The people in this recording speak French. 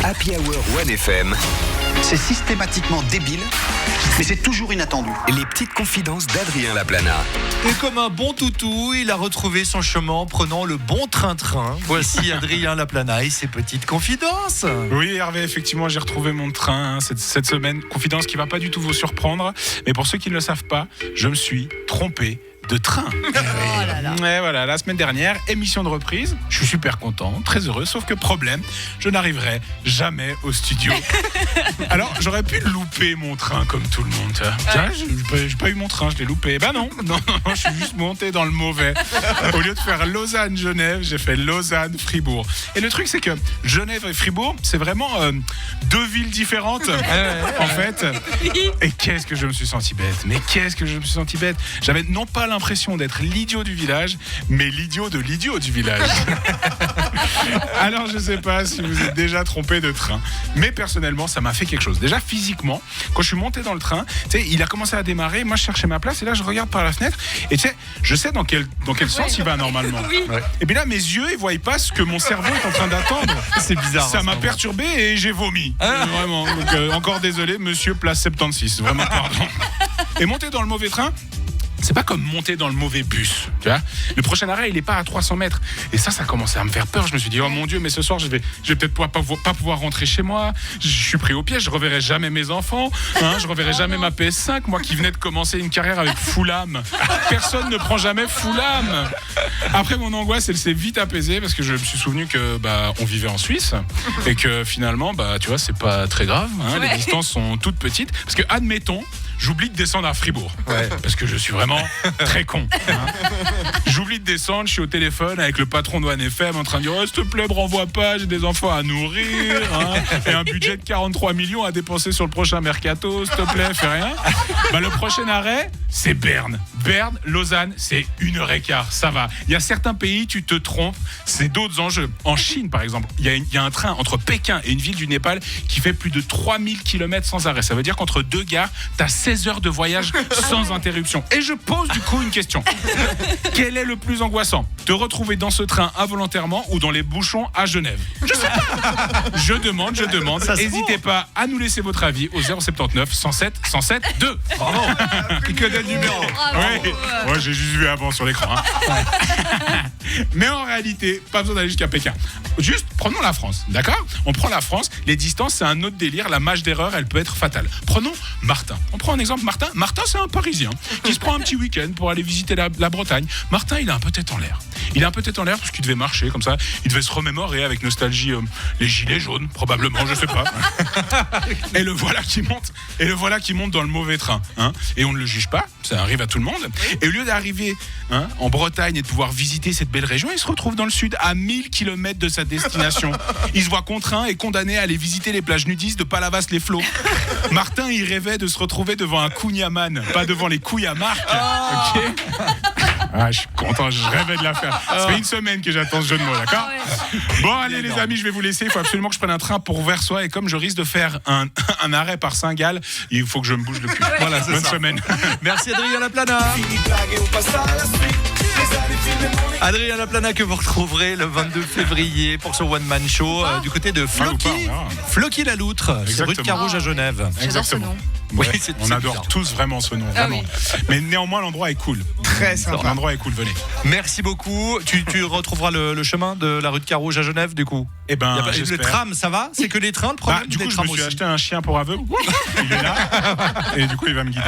Happy Hour 1FM. C'est systématiquement débile, mais c'est toujours inattendu. Les petites confidences d'Adrien Laplana. Et comme un bon toutou, il a retrouvé son chemin en prenant le bon train-train. Voici Adrien Laplana et ses petites confidences. Oui, Hervé, effectivement, j'ai retrouvé mon train cette semaine. Confidence qui va pas du tout vous surprendre. Mais pour ceux qui ne le savent pas, je me suis trompé de train. Oh là là. Et voilà, la semaine dernière, émission de reprise. Je suis super content, très heureux. Sauf que problème, je n'arriverai jamais au studio. Alors, j'aurais pu louper mon train comme tout le monde. Tiens, j'ai pas eu mon train, je l'ai loupé. Ben non, je suis juste monté dans le mauvais. Au lieu de faire Lausanne-Genève, j'ai fait Lausanne-Fribourg. Et le truc, c'est que Genève et Fribourg, c'est vraiment deux villes différentes, en fait. Et qu'est-ce que je me suis senti bête. Mais qu'est-ce que je me suis senti bête. J'avais non pas l'impression d'être l'idiot du village, mais l'idiot de l'idiot du village. Alors, je sais pas si vous êtes déjà trompé de train, mais personnellement, ça m'a fait quelque chose. Déjà, physiquement, quand je suis monté dans le train, tu sais, il a commencé à démarrer, moi je cherchais ma place, et là je regarde par la fenêtre, et tu sais, je sais dans quel sens il va normalement. Oui. Ouais. Et puis là, mes yeux, ils voient pas ce que mon cerveau est en train d'attendre. C'est bizarre. Ça m'a perturbé et j'ai vomi. Vraiment. Donc, encore désolé, monsieur, place 76. Vraiment, pardon. Et monter dans le mauvais train, c'est pas comme monter dans le mauvais bus, tu vois. Le prochain arrêt, il est pas à 300 mètres. Et ça commençait à me faire peur. Je me suis dit, oh mon Dieu, mais ce soir, je vais peut-être pas pouvoir rentrer chez moi. Je suis pris au piège. Je reverrai jamais mes enfants. Je reverrai jamais ma PS5. Moi qui venais de commencer une carrière avec Fulham. Personne ne prend jamais Fulham. Après, mon angoisse, elle s'est vite apaisée parce que je me suis souvenu que, on vivait en Suisse. Et que finalement, tu vois, c'est pas très grave. Les distances sont toutes petites. Parce que, admettons, j'oublie de descendre à Fribourg. Ouais. Parce que je suis vraiment très con. J'oublie de descendre, je suis au téléphone avec le patron de 1FM en train de dire « Oh, s'il te plaît, me renvoie pas, j'ai des enfants à nourrir. Et un budget de 43 millions à dépenser sur le prochain mercato, s'il te plaît, fais rien. » Le prochain arrêt, c'est Berne. Berne, Lausanne, c'est 1h15, ça va. Il y a certains pays, tu te trompes, c'est d'autres enjeux. En Chine, par exemple, il y a un train entre Pékin et une ville du Népal qui fait plus de 3000 km sans arrêt. Ça veut dire qu'entre deux gares, t'as 16 heures de voyage sans interruption. Et je pose du coup une question. Quel est le plus angoissant ? Te retrouver dans ce train involontairement ou dans les bouchons à Genève ? Je sais pas. Je demande. N'hésitez pas à nous laisser votre avis au 079 107 107 2. Bravo. Il connaît le numéro. Oui, moi j'ai juste vu avant sur l'écran. Mais en réalité, pas besoin d'aller jusqu'à Pékin. Juste, prenons la France, d'accord ? On prend la France, les distances, c'est un autre délire, la marge d'erreur, elle peut être fatale. Prenons Martin. On prend un exemple, Martin. Martin, c'est un Parisien qui se prend un petit week-end pour aller visiter la Bretagne. Martin, il a un peu tête en l'air. Il a un peu tête en l'air parce qu'il devait marcher comme ça. Il devait se remémorer avec nostalgie les gilets jaunes, probablement, je sais pas. Et le voilà qui monte dans le mauvais train. Et on ne le juge pas, ça arrive à tout le monde. Et au lieu d'arriver en Bretagne et de pouvoir visiter cette belle région, il se retrouve dans le sud, à 1000 km de sa destination. Il se voit contraint et condamné à aller visiter les plages nudistes de Palavas-les-Flots. Martin, il rêvait de se retrouver devant un Kouniaman, pas devant les couilles à Marc. Ok. Je suis content, je rêvais de la faire. Ça fait une semaine que j'attends ce jeu de mots, d'accord ? Bon, allez les amis, je vais vous laisser. Il faut absolument que je prenne un train pour Versoix. Et comme je risque de faire un arrêt par Saint-Gall, il faut que je me bouge le cul. Voilà, bonne semaine. Merci Adrien Laplana. Adrien Laplana que vous retrouverez le 22 février pour son One Man Show du côté de Floki la Loutre, c'est rue de Carouge à Genève. J'adore ce nom. Ouais, Oui, c'est on adore bizarre. tous vraiment ce nom, vraiment. Oui. Mais néanmoins, l'endroit est cool. Très sympa. L'endroit est cool, venez. Merci beaucoup. Tu retrouveras le chemin de la rue de Carouge à Genève du coup. Eh ben, Le j'espère. tram, ça va ? C'est que les trains, le problème Du coup, des je trams me suis aussi. acheté un chien pour aveugle. Il est là. Et du coup, il va me guider.